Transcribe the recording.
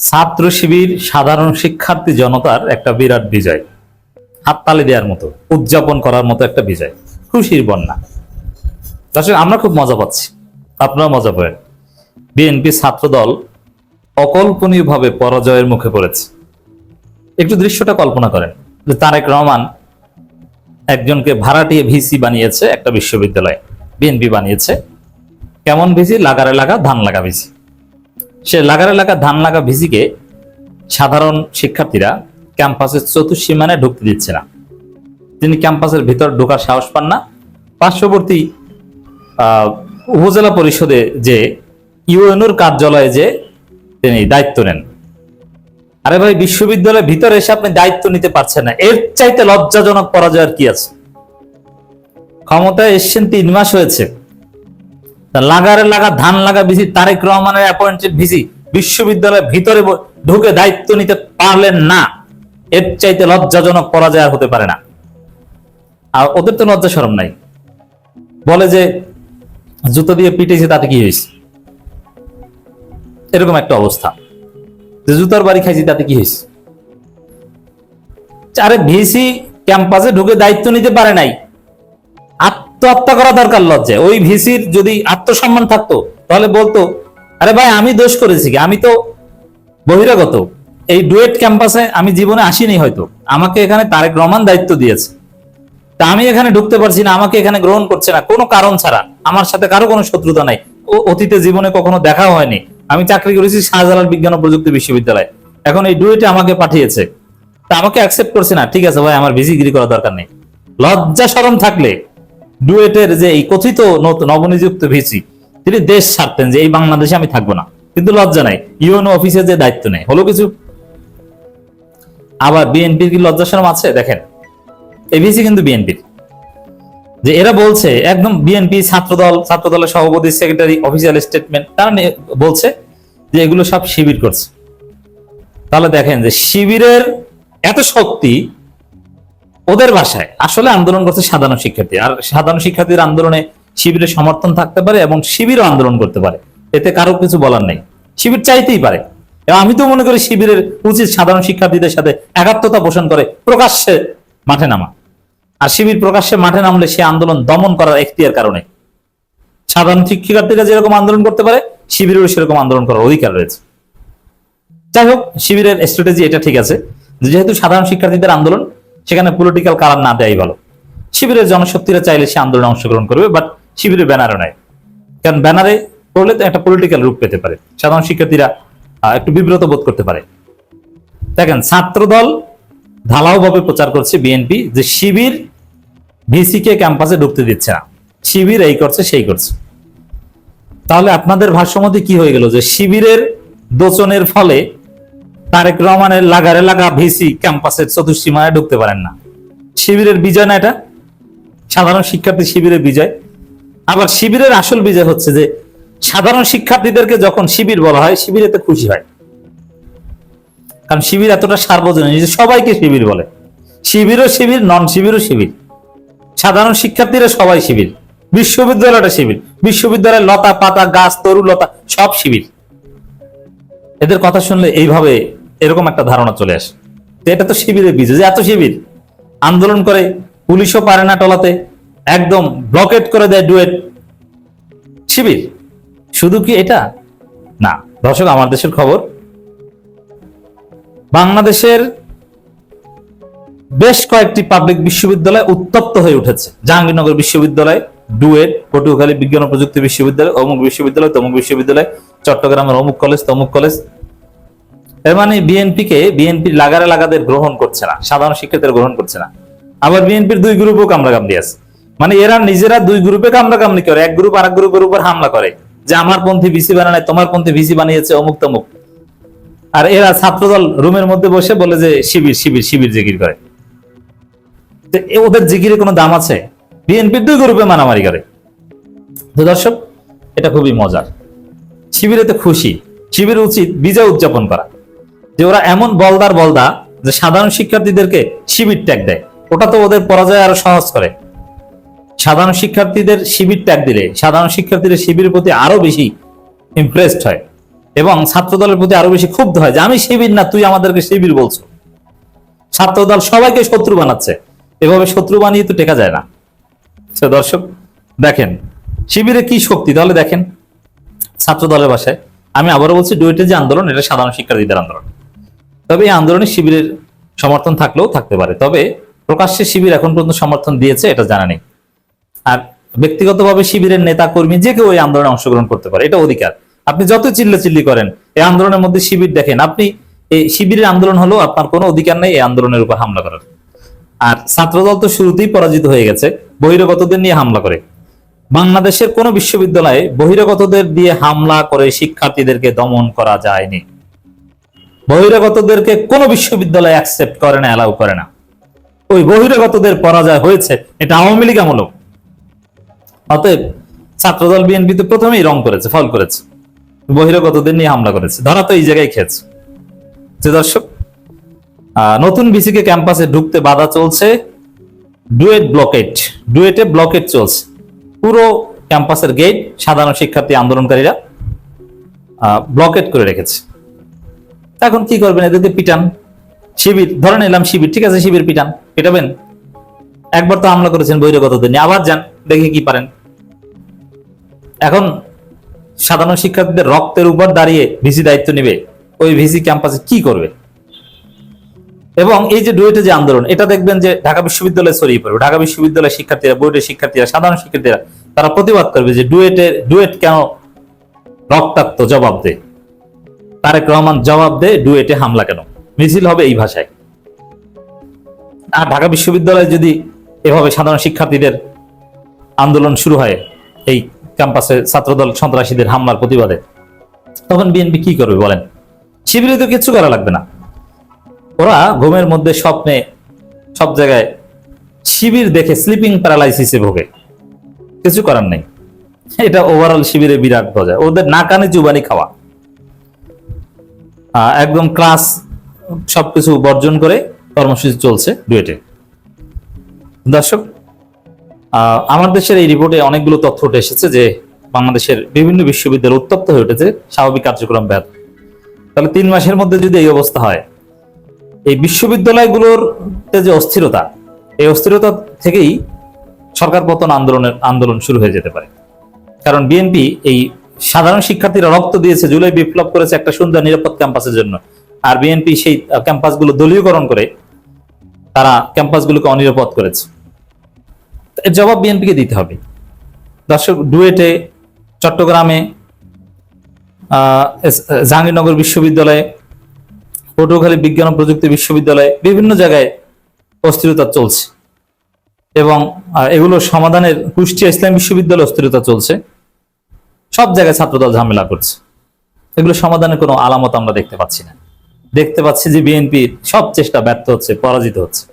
ছাত্র শিবির সাধারণ শিক্ষার্থী জনতার একটা বিরাট বিজয়, হাততালি দেওয়ার মতো, উদযাপন করার মতো একটা বিজয়, খুশির বন্যা। আসলে আমরা খুব মজা পাচ্ছি, আপনারা মজা পাবেন। বিএনপি ছাত্রদল অকল্পনীয়ভাবে পরাজয়ের মুখে পড়েছে। একটু দৃশ্যটা কল্পনা করেন যে তারেক রহমান একজনকে ভাড়াটিয়ে ভিসি বানিয়েছে, একটা বিশ্ববিদ্যালয় বিএনপি বানিয়েছে। কেমন ভিসি? লাগারে লাগা ধান লাগা ভিসি। সে লাগারে লাগা ধান লাগা ভিসিকে সাধারণ শিক্ষার্থীরা ক্যাম্পাসের চতুর্সীমানায় ঢুকতে দিচ্ছে না। তিনি ক্যাম্পাসের ভিতর ঢোকার সাহস পান না। পার্শ্ববর্তী উপজেলা পরিষদে যে ইউএনওর কার্যালয়ে যে তিনি দায়িত্ব নেন। আরে ভাই, বিশ্ববিদ্যালয়ের ভিতরে এসে আপনি দায়িত্ব নিতে পারছেন না, এর চাইতে লজ্জাজনক পরাজয় আর কি আছে? ক্ষমতায় এসছেন 3 মাস হয়েছে, লাগারে লাগা ধান লাগা ভিসি, তারেক রহমানের অ্যাপয়েন্টেড ভিসি বিশ্ববিদ্যালয়ের ভিতরে ঢুকে দায়িত্ব নিতে পারলেন না। এর চাইতে লজ্জাজনক পরাজয় আর হতে পারে না। আর ওদের তো লজ্জা শরম নাই। বলে যে জুতো দিয়ে পিটেছে, তাতে কি হয়েছে? এরকম একটা অবস্থা যে জুতার বাড়ি খাইছি, তাতে কি হয়েছে? আরে ভিসি ক্যাম্পাসে ঢুকে দায়িত্ব নিতে পারে নাই, আত্মহত্যা করা দরকার লজ্জায়। ওই ভিসির যদি আত্মসম্মান থাকতো তাহলে বলতো, আরে ভাই আমি দোষ করেছি কি? আমি তো বহিরাগত, এই ডুয়েট ক্যাম্পাসে আমি জীবনে আসিনি, হয়তো আমাকে এখানে তারেক রহমান দায়িত্ব দিয়েছে, তা আমি এখানে ঢুকতে পারছি না, আমাকে এখানে গ্রহণ করছে না কোনো কারণ ছাড়া। আমার সাথে কারো কোনো শত্রুতা নাই, ও অতীতে জীবনে কখনো দেখা হয়নি। আমি চাকরি করেছি শাহজালাল বিজ্ঞান ও প্রযুক্তি বিশ্ববিদ্যালয়, এখন এই ডুয়েটে আমাকে পাঠিয়েছে, তা আমাকে অ্যাকসেপ্ট করছে না। ঠিক আছে ভাই, আমার ভিসিগিরি করার দরকার নেই। লজ্জা শরম থাকলে ডুয়েটের যে এই কথিত নবনিযুক্ত ভিসি, তিনি দেশ ছাড়তেন যে এই বাংলাদেশে আমি থাকবো না, কিন্তু লজ্জা নাই। ইউএনও অফিসে যে দায়িত্ব নেই, হলো কিছু? আবার বিএনপির কি লজ্জা শরম আছে? দেখেন, এই ভিসি কিন্তু বিএনপির, যে এরা বলছে একদম বিএনপি ছাত্রদলের সভাপতি সেক্রেটারি অফিসিয়াল স্টেটমেন্ট, তারা বলছে যে এগুলো সব শিবির করছে। তাহলে দেখেন যে শিবিরের এত শক্তি, ওদের ভাষায় আসলে আন্দোলন করছে সাধারণ শিক্ষার্থী। আর সাধারণ শিক্ষার্থীর আন্দোলনে শিবিরের সমর্থন থাকতে পারে এবং শিবিরও আন্দোলন করতে পারে, এতে কারো কিছু বলার নেই। শিবির চাইতেই পারে। এবং আমি তো মনে করি শিবিরের উচিত সাধারণ শিক্ষার্থীদের সাথে একাত্মতা পোষণ করে প্রকাশ্যে মাঠে নামা। আর শিবির প্রকাশ্যে মাঠে নামলে সে আন্দোলন দমন করার এখতিয়ার কারণে সাধারণ শিক্ষার্থীরা যেরকম আন্দোলন করতে পারে, শিবিরেরও সেরকম আন্দোলন করার অধিকার রয়েছে। যাই হোক, শিবিরের স্ট্র্যাটেজি এটা ঠিক আছে, যেহেতু সাধারণ শিক্ষার্থীদের আন্দোলন, সেখানে পলিটিক্যাল কালার না দেয়াই ভালো। শিবিরের জনশক্তিরা চাইলে সে আন্দোলনে অংশগ্রহণ করবে, বাট শিবিরের ব্যানারে নয়, কারণ ব্যানারে করলে তো একটা পলিটিক্যাল রূপ পেতে পারে, সাধারণ শিক্ষার্থীরা একটু বিব্রত বোধ করতে পারে। দেখেন, ছাত্রদল ঢালাওভাবে প্রচার করছে বিএনপি যে শিবির ভিসি কে ক্যাম্পাসে ঢুকতে দিচ্ছে না, শিবির এই করছে সেই করছে। তাহলে আপনাদের ভাষ্যমতে কি হয়ে গেল? যে শিবিরের দোচনের ফলে তারেক রহমানের লাগারে লাগা ভিসি ক্যাম্পাসের চতুর্সীমায় ঢুকতে পারেন না। শিবিরের বিজয় না এটা? সাধারণ শিক্ষার্থী শিবিরের বিজয়। আবার শিবিরের আসল বিজয় হচ্ছে যে সাধারণ শিক্ষার্থীদেরকে যখন শিবির বলা হয়, শিবির এতে খুশি হয়, কারণ শিবির এতটা সার্বজনীন যে সবাইকে শিবির বলে। শিবিরও শিবির, নন শিবিরও শিবির, সাধারণ শিক্ষার্থীরা সবাই শিবির, বিশ্ববিদ্যালয়টা শিবির, বিশ্ববিদ্যালয়ের লতা পাতা গাছ তরু লতা সব শিবির। এদের কথা শুনলে এইভাবে এরকম একটা ধারণা চলে আসে যে এটা তো শিবিরের বিজয়, যে এত শিবির আন্দোলন করে, পুলিশও পারে না টলাতে, একদম ব্লকেট করে দেয় ডুয়েট। শিবির শুধু কি এটা না? দর্শক, আমার দেশের খবর, বাংলাদেশের বেশ কয়েকটি পাবলিক বিশ্ববিদ্যালয় উত্তপ্ত হয়ে উঠেছে। জাহাঙ্গীরনগর বিশ্ববিদ্যালয়, ডুয়েট, পটুয়াখালী বিজ্ঞান ও প্রযুক্তি বিশ্ববিদ্যালয়, অমুক বিশ্ববিদ্যালয়, তমুক বিশ্ববিদ্যালয়, চট্টগ্রামের অমুক কলেজ, তমুক কলেজ। এর মানে বিএনপির লাগারে লাগাদের গ্রহণ করছে না, সাধারণ শিক্ষার্থীরা গ্রহণ করছে না। আবার বিএনপির 2 গ্রুপও কামড়াকামড়ি আছে, মানে এরা নিজেরা 2 গ্রুপে কামড়াকামড়ি করে, এক গ্রুপ আরেক গ্রুপের উপর হামলা করে যে আমার পন্থী ভিসি বানায়, তোমার পন্থী ভিসি বানিয়েছে অমুক তমুক। আর এরা ছাত্রদল রুমের মধ্যে বসে বলে যে শিবির শিবির শিবির জিকির করে। ওদের জিকিরে কোনো দাম আছে? বিএনপির 2 গ্রুপে মারামারি করে। তো দর্শক, এটা খুবই মজার। শিবিরেতে খুশি, শিবির উচিত বিজয় উদযাপন করা, যে ওরা এমন বলদা যে সাধারণ শিক্ষার্থীদেরকে শিবির ট্যাগ দেয়। ওটা তো ওদের পরাজয় আরো সহজ করে। সাধারণ শিক্ষার্থীদের শিবির ট্যাগ দিলে সাধারণ শিক্ষার্থীরা শিবিরের প্রতি আরো বেশি ইমপ্রেসড হয়। এবং ছাত্র দলের প্রতি আরো বেশি ক্ষুব্ধ হয় যে আমি শিবির না, তুই আমাদেরকে শিবির বলছো। ছাত্র দল সবাইকে শত্রু বানাচ্ছে, এভাবে শত্রু বানিয়ে তো টেকা যায় না। তো দর্শক দেখেন শিবিরে কি শক্তি, তাহলে দেখেন ছাত্র দলের ভাষায়, আমি আবারও বলছি, ডুয়েটের যে আন্দোলন এটা সাধারণ শিক্ষার্থীদের আন্দোলন। তবে এই আন্দোলনে শিবিরের সমর্থন থাকলেও থাকতে পারে, তবে প্রকাশ্যে শিবির এখন পর্যন্ত সমর্থন দিয়েছে এটা জানা নেই। আর ব্যক্তিগতভাবে শিবিরের নেতা কর্মী যে কেউ এই আন্দোলনে অংশগ্রহণ করতে পারে, এটা অধিকার। আপনি যত চিল্লাচিল্লি করেন এই আন্দোলনের মধ্যে শিবির দেখেন, আপনি এই শিবিরের আন্দোলন হলো, আপনার কোনো অধিকার নেই এই আন্দোলনের উপর হামলা করার। আর ছাত্রদল তো শুরুতেই পরাজিত হয়ে গেছে, বহিরাগতদের নিয়ে হামলা করে। বাংলাদেশের কোন বিশ্ববিদ্যালয়ে বহিরাগতদের দিয়ে হামলা করে শিক্ষার্থীদেরকে দমন করা যায়নি। বহিরাগতদেরকে কোন বিশ্ববিদ্যালয় অ্যাকসেপ্ট করে না, অ্যালাউ করে না। ওই বহিরাগতদের পরাজয় হয়েছে, এটা আওয়ামী লীগ আমলক। অতএব ছাত্রদল বিএনপি তো প্রথমেই রং করেছে, ফল করেছে, বহিরাগতদের নিয়ে হামলা করেছে, ধরা তো এই জায়গায় খেয়েছে। যে দর্শক নতুন ভিসিকে ক্যাম্পাসে ঢুকতে বাধা চলছে, ডুয়েটে ব্লকেট চলছে। পুরো ক্যাম্পাসের গেট সাধারণ শিক্ষার্থী আন্দোলনকারীরা ব্লকেট করে রেখেছে। এখন কি করবেন? এদেরকে পিটান। শিবির ধরে নিলাম, শিবির ঠিক আছে, শিবির পিটাবেন। একবার তো হামলা করেছেন বহিরাগতদের নিয়ে, আবার যান, দেখে কি পারেন। এখন সাধারণ শিক্ষার্থীদের রক্তের উপর দাঁড়িয়ে ভিসি দায়িত্ব নিবে, ওই ভিসি ক্যাম্পাসে কি করবে? এবং এই যে ডুয়েটে যে আন্দোলন, এটা দেখবেন যে ঢাকা বিশ্ববিদ্যালয়ে ছড়িয়ে পড়বে। ঢাকা বিশ্ববিদ্যালয়ের শিক্ষার্থীরা, বুয়েটের শিক্ষার্থীরা, সাধারণ শিক্ষার্থীরা তারা প্রতিবাদ করবে যে ডুয়েট কেন রক্তাক্ত, জবাব দে। তারেক রহমান জবাব দে, ডুয়েটে হামলা কেন? মিছিল হবে এই ভাষায়। আর ঢাকা বিশ্ববিদ্যালয়ে যদি এভাবে সাধারণ শিক্ষার্থীদের আন্দোলন শুরু হয় এই ক্যাম্পাসে ছাত্রদল সন্ত্রাসীদের হামলার প্রতিবাদে, তখন বিএনপি কি করবে বলেন? শিবিরে তো কিছু করা লাগবে না, ওরা ঘুমের মধ্যে স্বপ্নে সব জায়গায় শিবির দেখে স্লিপিং প্যারালাইসিসে ভোগে, কিছু করার নেই। এটা ওভারঅল শিবিরে বিরাট মজা, ওদের না কানে চুবানি খাওয়া। একদম ক্লাস সবকিছু বর্জন করে কর্মসূচি চলছে ডুয়েটে। দর্শক আমার দেশের এই রিপোর্টে অনেকগুলো তথ্য উঠে এসেছে যে বাংলাদেশের বিভিন্ন বিশ্ববিদ্যালয় উত্তপ্ত হয়ে উঠেছে, স্বাভাবিক কার্যক্রম ব্যাহত। তাহলে 3 মাসের মধ্যে যদি এই অবস্থা হয়, এই বিশ্ববিদ্যালয়গুলোর যে অস্থিরতা, এই অস্থিরতা থেকেই সরকার পতন আন্দোলন শুরু হয়ে যেতে পারে। কারণ বিএনপি এই সাধারণ শিক্ষার্থীরা রক্ত দিয়েছে, জুলাই বিপ্লব করেছে একটা সুন্দর নিরাপদ ক্যাম্পাসের জন্য, আর বিএনপি সেই ক্যাম্পাসগুলো দলীয়করণ করে তারা ক্যাম্পাসগুলোকে অনিরাপদ করেছে। এর জবাব বিএনপিকে দিতে হবে। দর্শক ডুয়েটে, চট্টগ্রামে, জাহাঙ্গীরনগর বিশ্ববিদ্যালয়ে, পটুয়াখালী বিজ্ঞান ও প্রযুক্তি বিশ্ববিদ্যালয়ে বিভিন্ন জায়গায় অস্থিরতা চলছে এবং এগুলো সমাধানের কুষ্টিয়া ইসলাম বিশ্ববিদ্যালয়ে অস্থিরতা চলছে। সব জায়গায় ছাত্রদল ঝামেলা করছে, এগুলো সমাধানের কোনো আলামত আমরা দেখতে পাচ্ছি না। দেখতে পাচ্ছি যে বিএনপির সব চেষ্টা ব্যর্থ হচ্ছে, পরাজিত হচ্ছে।